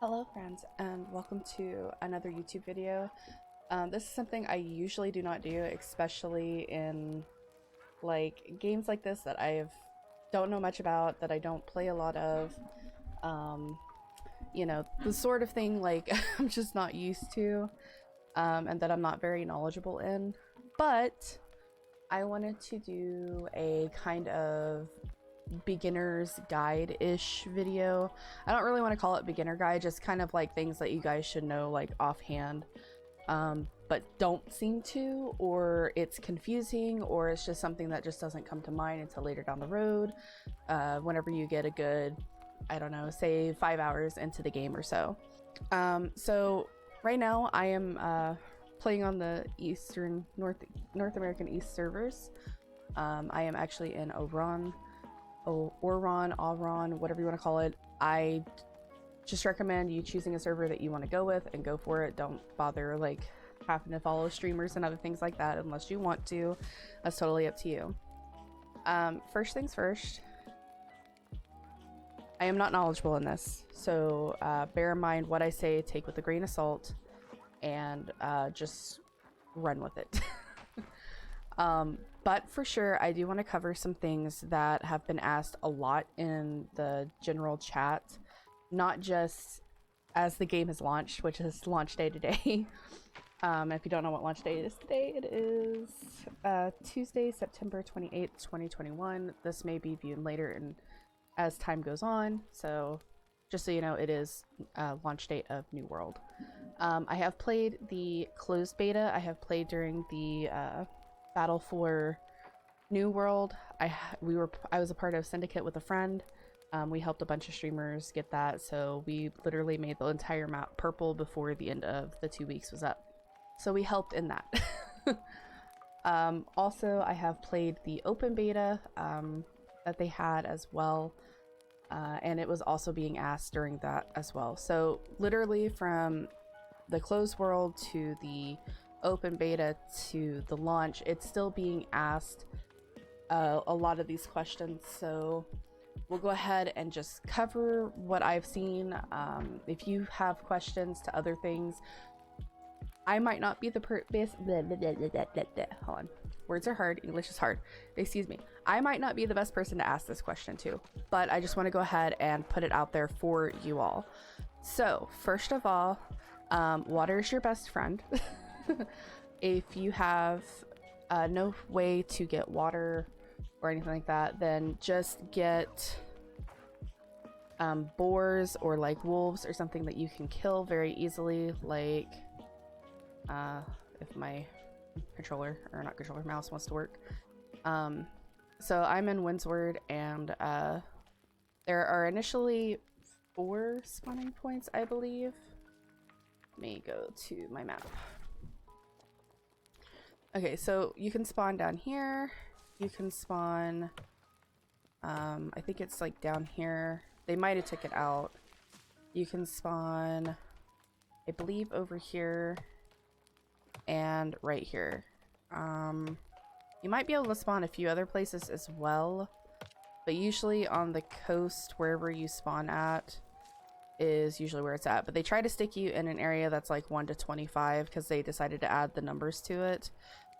Hello friends, and welcome to another YouTube video. This is something I usually do not do, especially in like games like this that I don't know much about, that I don't play a lot of. Um, the sort of thing like I'm just not used to, and that I'm not very knowledgeable in. But I wanted to do a kind of beginner's guide-ish video. I don't really want to call it beginner guide, just kind of like things that you guys should know like offhand, but don't seem to, or it's confusing, or it's just something that just doesn't come to mind until later down the road, whenever you get a good, I don't know, say 5 hours into the game or so. So right now I am playing on the North American East servers. I am actually in Auron, whatever you want to call it. I just recommend you choosing a server that you want to go with and go for it. Don't bother like having to follow streamers and other things like that unless you want to. That's totally up to you. First things first, I am not knowledgeable in this, so bear in mind what I say, take with a grain of salt, and just run with it. But for sure, I do want to cover some things that have been asked a lot in the general chat, not just as the game has launched, which is launch day today. If you don't know what launch day is today, it is Tuesday, September 28th, 2021. This may be viewed later and as time goes on, so just so you know, it is launch date of New World. I have played the closed beta. I have played during the Battle for New World. I was a part of Syndicate with a friend. We helped a bunch of streamers get that, so we literally made the entire map purple before the end of the 2 weeks was up. So we helped in that. Also, I have played the open beta that they had as well, and it was also being asked during that as well. So literally from the closed world to the open beta to the launch, it's still being asked a lot of these questions, so we'll go ahead and just cover what I've seen. If you have questions to other things, I might not be the hold on, words are hard, English is hard, excuse me. I might not be the best person to ask this question to, but I just want to go ahead and put it out there for you all. So first of all, water is your best friend. If you have no way to get water or anything like that, then just get boars or like wolves or something that you can kill very easily, like if my mouse wants to work. So I'm in Windsward, and there are initially 4 spawning points, I believe. Let me go to my map. Okay, so you can spawn down here. You can spawn, I think it's like down here. They might have took it out. You can spawn, I believe, over here and right here. You might be able to spawn a few other places as well, but usually on the coast, wherever you spawn at is usually where it's at. But they try to stick you in an area that's like 1 to 25 because they decided to add the numbers to it.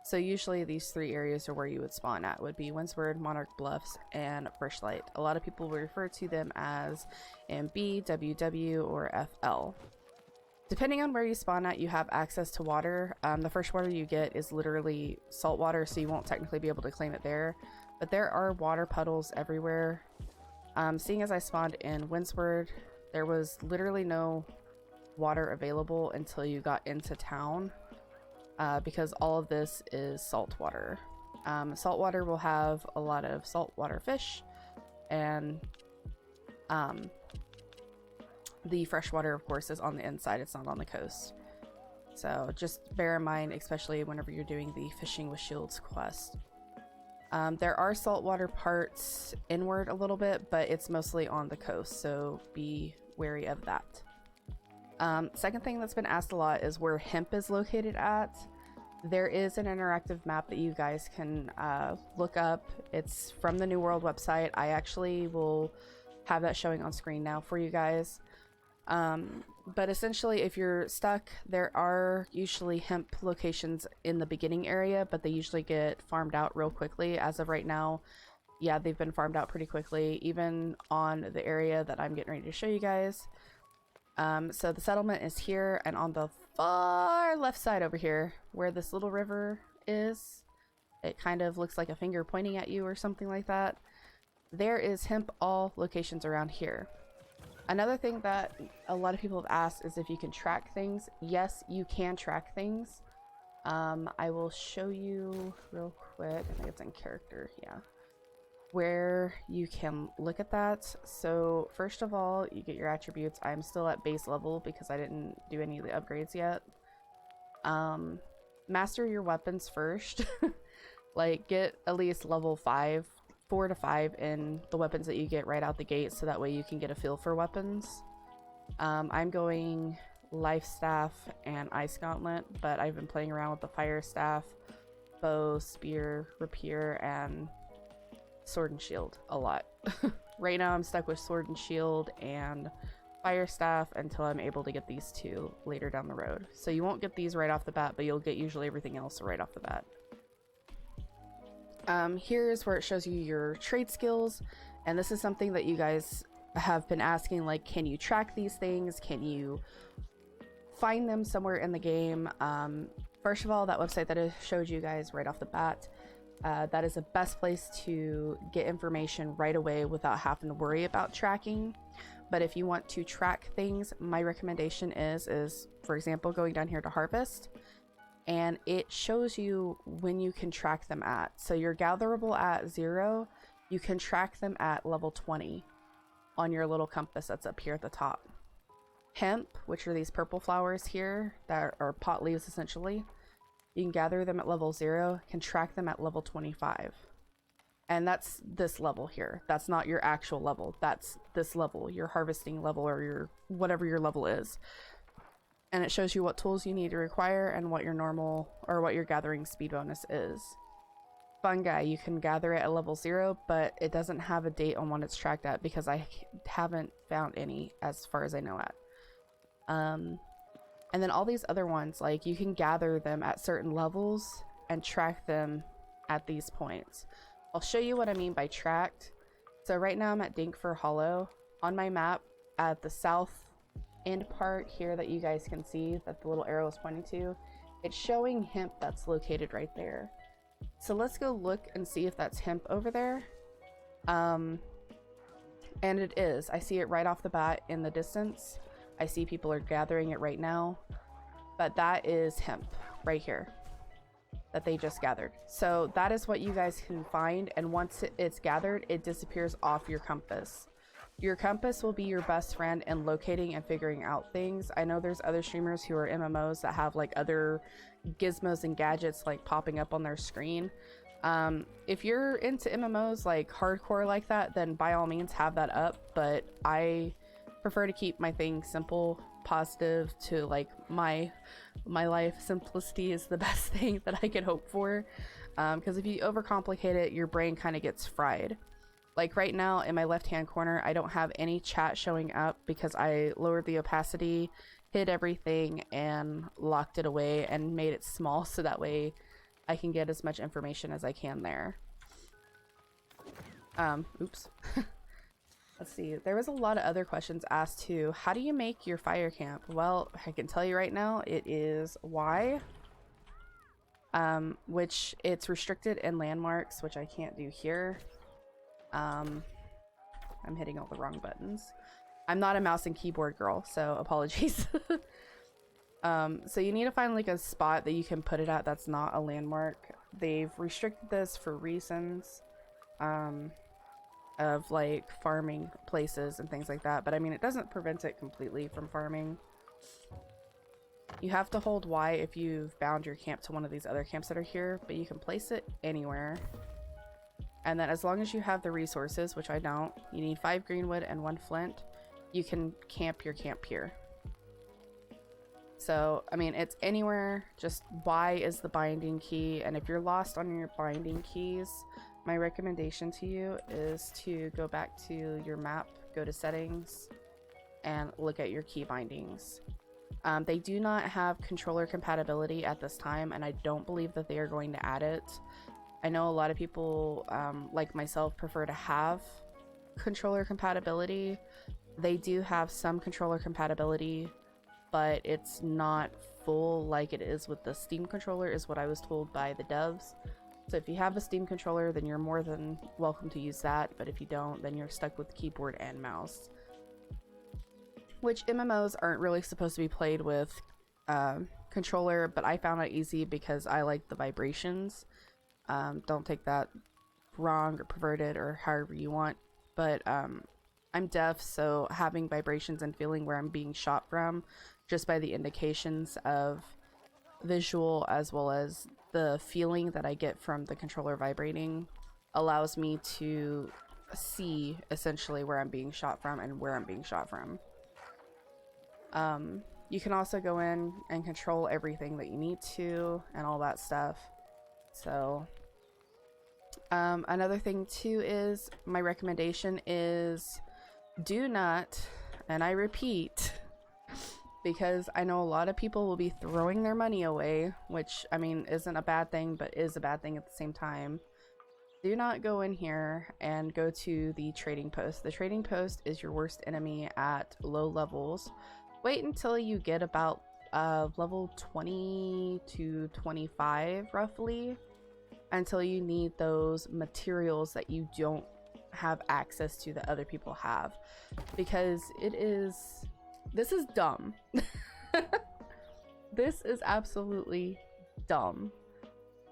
So usually these 3 areas are where you would spawn at, would be Windsward, Monarch Bluffs, and Firstlight. A lot of people will refer to them as MB, WW, or FL. Depending on where you spawn at, you have access to water. The first water you get is literally salt water, so you won't technically be able to claim it there. But there are water puddles everywhere. Seeing as I spawned in Windsward, there was literally no water available until you got into town, because all of this is salt water. Salt water will have a lot of saltwater fish, and the freshwater, of course, is on the inside. It's not on the coast. So just bear in mind, especially whenever you're doing the Fishing with Shields quest. There are saltwater parts inward a little bit, but it's mostly on the coast, so be wary of that. Second thing that's been asked a lot is where hemp is located at. There is an interactive map that you guys can look up. It's from the New World website. I actually will have that showing on screen now for you guys. But essentially, if you're stuck, there are usually hemp locations in the beginning area, but they usually get farmed out real quickly. As of right now, yeah, they've been farmed out pretty quickly, even on the area that I'm getting ready to show you guys. So the settlement is here, and on the far left side over here, where this little river is, it kind of looks like a finger pointing at you or something like that. There is hemp all locations around here. Another thing that a lot of people have asked is if you can track things. Yes, you can track things. I will show you real quick. I think it's in character, yeah, where you can look at that. So first of all, you get your attributes. I'm still at base level because I didn't do any of the upgrades yet. Master your weapons first. Like, get at least level 4 to 5 in the weapons that you get right out the gate, so that way you can get a feel for weapons. I'm going life staff and ice gauntlet, but I've been playing around with the fire staff, bow, spear, rapier, and sword and shield a lot. Right now I'm stuck with sword and shield and fire staff until I'm able to get these two later down the road. So you won't get these right off the bat, but you'll get usually everything else right off the bat. Here's where it shows you your trade skills, and this is something that you guys have been asking, like, can you track these things? Can you find them somewhere in the game? First of all, that website that I showed you guys right off the bat, that is the best place to get information right away without having to worry about tracking. But if you want to track things, my recommendation is for example, going down here to harvest, and it shows you when you can track them at. So you're gatherable at 0, you can track them at level 20 on your little compass that's up here at the top. Hemp, which are these purple flowers here that are pot leaves essentially, you can gather them at level 0, can track them at level 25. And that's this level here. That's not your actual level. That's this level, your harvesting level, or your whatever your level is. And it shows you what tools you need to require and what your normal or what your gathering speed bonus is. Fungi, you can gather it at level 0, but it doesn't have a date on when it's tracked at because I haven't found any as far as I know at. And then all these other ones, like, you can gather them at certain levels and track them at these points. I'll show you what I mean by tracked. So right now I'm at Dinkfur Hollow. On my map, at the south end part here that you guys can see that the little arrow is pointing to, it's showing hemp that's located right there. So let's go look and see if that's hemp over there. And it is. I see it right off the bat in the distance. I see people are gathering it right now, but that is hemp right here that they just gathered. So that is what you guys can find, and once it's gathered, it disappears off your compass. Your compass will be your best friend in locating and figuring out things. I know there's other streamers who are MMOs that have like other gizmos and gadgets like popping up on their screen. If you're into MMOs like hardcore like that, then by all means have that up, but I prefer to keep my thing simple, positive, to like my life. Simplicity is the best thing that I can hope for, because if you overcomplicate it, your brain kind of gets fried. Like right now in my left hand corner, I don't have any chat showing up because I lowered the opacity, hid everything, and locked it away and made it small so that way I can get as much information as I can there. Oops. Let's see, there was a lot of other questions asked too. How do you make your fire camp? Well, I can tell you right now, it is Y, which it's restricted in landmarks, which I can't do here. I'm hitting all the wrong buttons. I'm not a mouse and keyboard girl, so apologies. So you need to find like a spot that you can put it at that's not a landmark. They've restricted this for reasons of like farming places and things like that, but I mean, it doesn't prevent it completely from farming. You have to hold Y if you've bound your camp to one of these other camps that are here, but you can place it anywhere. And then as long as you have the resources, which I don't, you need 5 greenwood and 1 flint, you can camp your camp here. So, I mean, it's anywhere, just Y is the binding key, and if you're lost on your binding keys, my recommendation to you is to go back to your map, go to settings, and look at your key bindings. They do not have controller compatibility at this time, and I don't believe that they are going to add it. I know a lot of people, like myself, prefer to have controller compatibility. They do have some controller compatibility, but it's not full like it is with the Steam controller, is what I was told by the devs. So if you have a Steam controller, then you're more than welcome to use that, but if you don't, then you're stuck with keyboard and mouse. Which MMOs aren't really supposed to be played with controller, but I found it easy because I like the vibrations. Don't take that wrong or perverted or however you want, but I'm deaf, so having vibrations and feeling where I'm being shot from just by the indications of visual as well as the feeling that I get from the controller vibrating allows me to see essentially where I'm being shot from and where I'm being shot from. You can also go in and control everything that you need to and all that stuff. So another thing too is my recommendation is do not, and I repeat, because I know a lot of people will be throwing their money away, which I mean isn't a bad thing, but is a bad thing at the same time. Do not go in here and go to the trading post. The trading post is your worst enemy at low levels. Wait until you get about level 20 to 25 roughly, until you need those materials that you don't have access to that other people have, because this is dumb. This is absolutely dumb.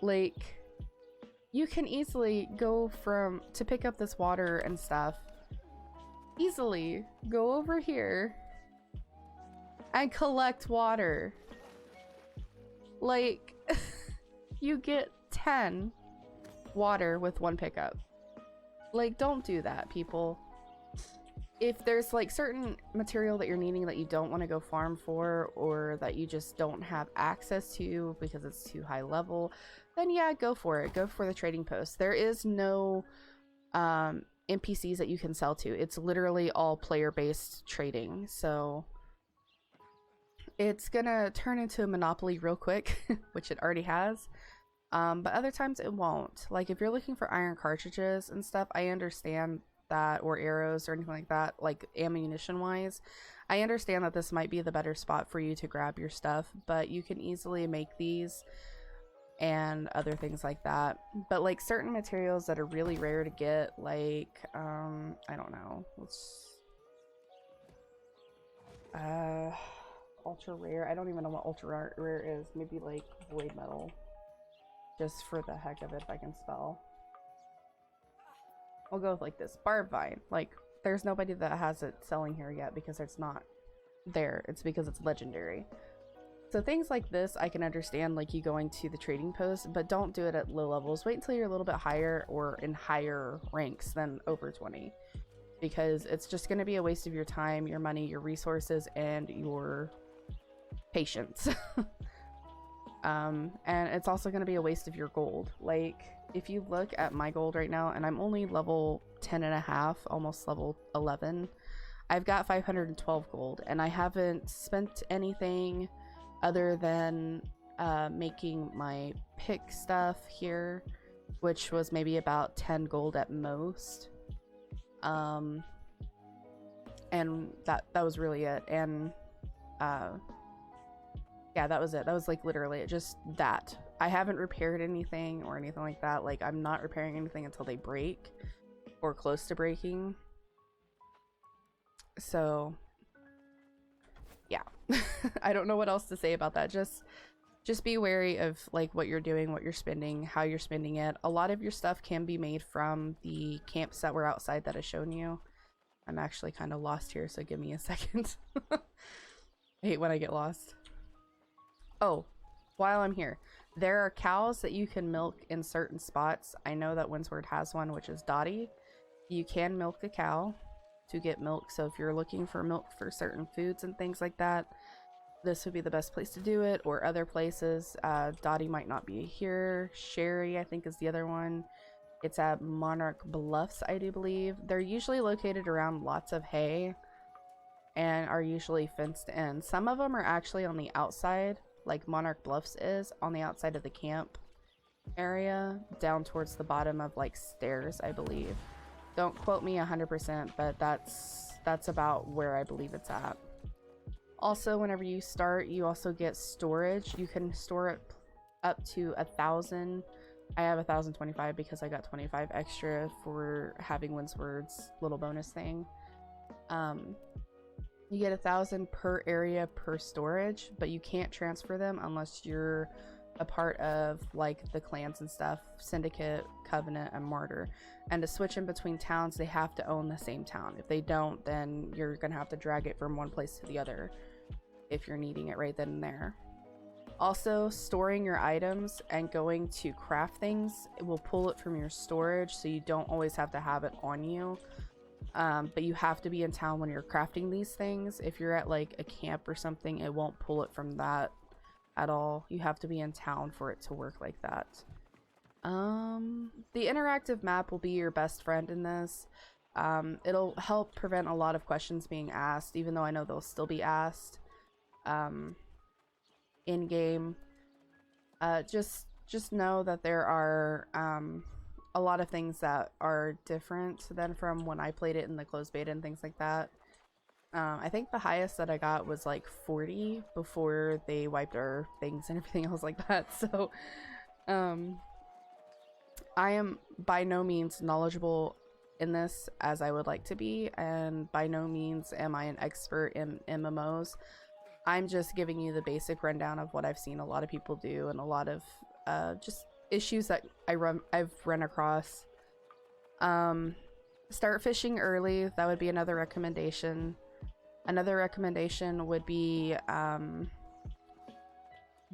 Like, you can easily go to pick up this water and stuff, easily go over here and collect water. Like, you get 10 water with one pickup. Like, don't do that, people. If there's like certain material that you're needing that you don't want to go farm for, or that you just don't have access to because it's too high level, then yeah, go for it. Go for the trading post. There is no NPCs that you can sell to. It's literally all player-based trading, so it's gonna turn into a monopoly real quick, which it already has. But other times it won't. Like, if you're looking for iron cartridges and stuff, I understand that, or arrows or anything like that, like ammunition wise, I understand that this might be the better spot for you to grab your stuff, but you can easily make these and other things like that. But like certain materials that are really rare to get, like I don't know, ultra rare, I don't even know what ultra rare is. Maybe like void metal, just for the heck of it, if I can spell. I'll go with like this, barb vine. Like, there's nobody that has it selling here yet because it's not there. It's because it's legendary. So things like this, I can understand, like you going to the trading post, but don't do it at low levels. Wait until you're a little bit higher or in higher ranks than over 20, because it's just going to be a waste of your time, your money, your resources, and your patience. And it's also going to be a waste of your gold. Like, if you look at my gold right now, and I'm only level 10 and a half, almost level 11, I've got 512 gold, and I haven't spent anything other than making my pick stuff here, which was maybe about 10 gold at most. And that was really it. And yeah, that was it. That was like literally just that. I haven't repaired anything or anything like that. Like, I'm not repairing anything until they break or close to breaking. So yeah. I don't know what else to say about that. Just be wary of like what you're doing, what you're spending, how you're spending it. A lot of your stuff can be made from the camps that were outside that I've shown you. I'm actually kind of lost here, so give me a second. I hate when I get lost. Oh, while I'm here, there are cows that you can milk in certain spots. I know that Windsward has one, which is Dottie. You can milk a cow to get milk, so if you're looking for milk for certain foods and things like that, this would be the best place to do it, or other places. Dottie might not be here. Sherry, I think, is the other one. It's at Monarch Bluffs, I do believe. They're usually located around lots of hay, and are usually fenced in. Some of them are actually on the outside, like Monarch Bluffs is on the outside of the camp area, down towards the bottom of like stairs, I believe. Don't quote me 100%, but that's about where I believe it's at. Also, whenever you start, you also get storage. You can store it up to 1,000. I have 1,025 because I got 25 extra for having Windsword's little bonus thing. You get 1,000 per area per storage, but you can't transfer them unless you're a part of like the clans and stuff, Syndicate, Covenant, and Martyr. And to switch in between towns, they have to own the same town. If they don't, then you're gonna have to drag it from one place to the other if you're needing it right then and there. Also, storing your items and going to craft things, it will pull it from your storage, so you don't always have to have it on you. But you have to be in town when you're crafting these things. If you're at like a camp or something, it won't pull it from that at all. You have to be in town for it to work like that. The interactive map will be your best friend in this. It'll help prevent a lot of questions being asked, even though I know they'll still be asked in game. Just know that there are a lot of things that are different than from when I played it in the closed beta and things like that. I think the highest that I got was like 40 before they wiped our things and everything else like that. So I am by no means knowledgeable in this as I would like to be, and by no means am I an expert in MMOs. I'm just giving you the basic rundown of what I've seen a lot of people do and a lot of just issues that I've run across. Start fishing early. That would be another recommendation. Another recommendation would be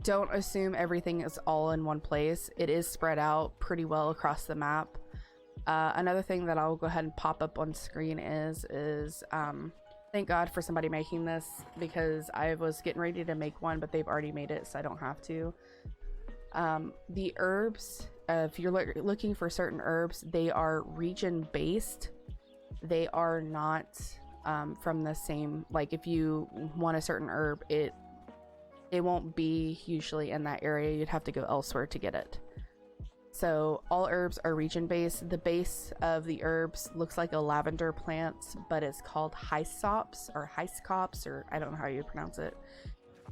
don't assume everything is all in one place. It is spread out pretty well across the map. Another thing that I'll go ahead and pop up on screen is thank God for somebody making this, because I was getting ready to make one, but they've already made it, so I don't have to. The herbs, if you're looking for certain herbs, they are region based. They are not from the same, like if you want a certain herb, it won't be usually in that area. You'd have to go elsewhere to get it. So all herbs are region based. The base of the herbs looks like a lavender plant, but it's called hysops or hyscops, or I don't know how you pronounce it.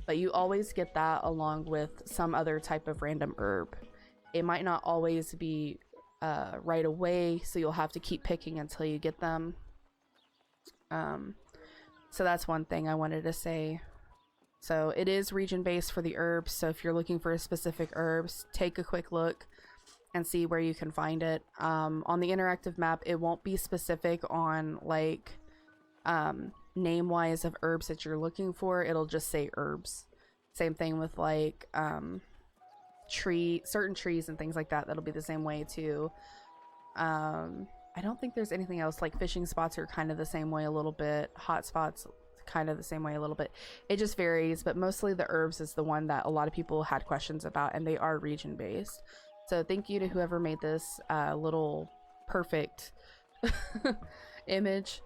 But you always get that along with some other type of random herb. It might not always be right away, so you'll have to keep picking until you get them. So that's one thing I wanted to say. So it is region based for the herbs, so if you're looking for specific herbs, take a quick look and see where you can find it. On the interactive map, it won't be specific on like name wise of herbs that you're looking for. It'll just say herbs. Same thing with like certain trees and things like that. That'll be the same way too. I don't think there's anything else. Like fishing spots are kind of the same way a little bit. Hot spots kind of the same way a little bit. It just varies, but mostly the herbs is the one that a lot of people had questions about, and they are region based. So thank you to whoever made this little perfect image,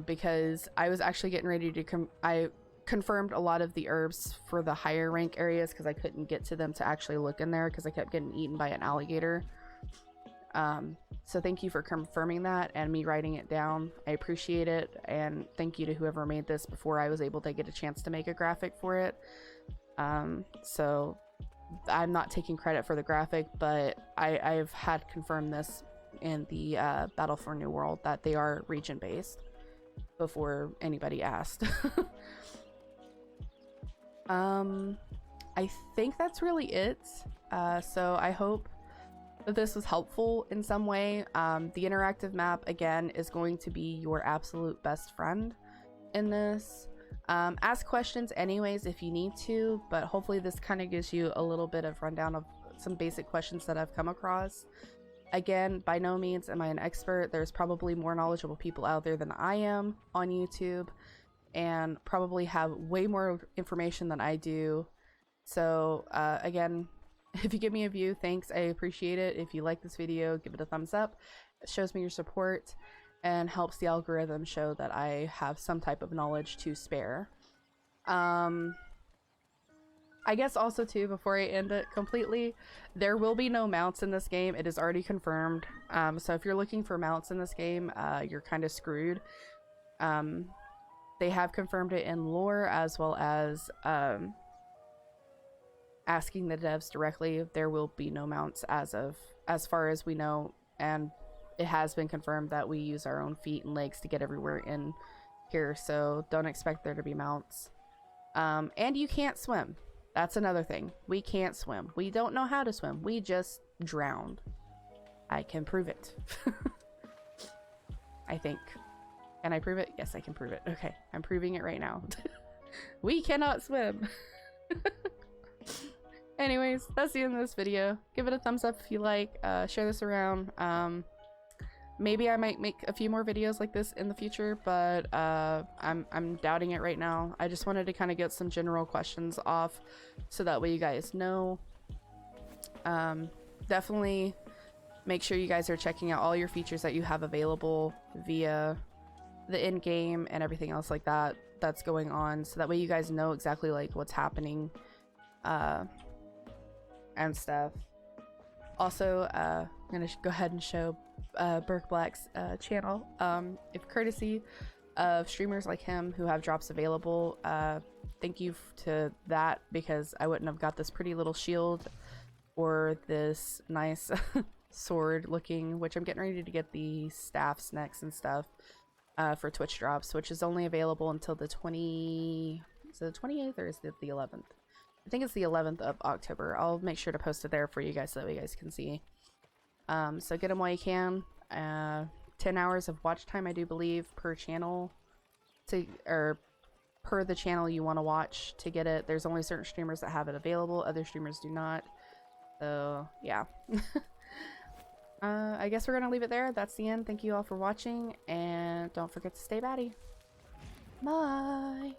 because I was actually getting ready to I confirmed a lot of the herbs for the higher rank areas because I couldn't get to them to actually look in there because I kept getting eaten by an alligator. So thank you for confirming that and me writing it down. I appreciate it, and thank you to whoever made this before I was able to get a chance to make a graphic for it. So I'm not taking credit for the graphic, but I've had confirmed this in the Battle for New World that they are region based before anybody asked. I think that's really it. So I hope that this was helpful in some way. The interactive map again is going to be your absolute best friend in this. Ask questions anyways if you need to, but hopefully this kind of gives you a little bit of rundown of some basic questions that I've come across. Again, by no means am I an expert. There's probably more knowledgeable people out there than I am on YouTube, and probably have way more information than I do. So again, if you give me a view, thanks, I appreciate it. If you like this video, give it a thumbs up. It shows me your support. and helps the algorithm show that I have some type of knowledge to spare. I guess also too, before I end it completely, there will be no mounts in this game. It is already confirmed. So if you're looking for mounts in this game, you're kind of screwed. They have confirmed it in lore, as well as asking the devs directly. There will be no mounts as far as we know, and it has been confirmed that we use our own feet and legs to get everywhere in here, so don't expect there to be mounts. And you can't swim. That's another thing. We can't swim. We don't know how to swim. We just drowned. I can prove it. I think. Can I prove it? Yes, I can prove it. Okay, I'm proving it right now. We cannot swim. Anyways, that's the end of this video. Give it a thumbs up if you like. Share this around. Maybe I might make a few more videos like this in the future, but I'm doubting it right now. I just wanted to kind of get some general questions off so that way you guys know. Definitely make sure you guys are checking out all your features that you have available via the in-game and everything else like that that's going on, so that way you guys know exactly like what's happening and stuff. Also, I'm gonna go ahead and show Burke Black's channel. If courtesy of streamers like him who have drops available, thank you to that, because I wouldn't have got this pretty little shield or this nice sword looking, which I'm getting ready to get the staffs next and stuff for Twitch drops, which is only available until the 28th, or is it the 11th? I think it's the 11th of October. I'll make sure to post it there for you guys so that you guys can see. So get them while you can. 10 hours of watch time, I do believe, per channel, or per the channel you want to watch to get it. There's only certain streamers that have it available. Other streamers do not. So yeah. I guess we're gonna leave it there. That's the end. Thank you all for watching, and don't forget to stay batty. Bye.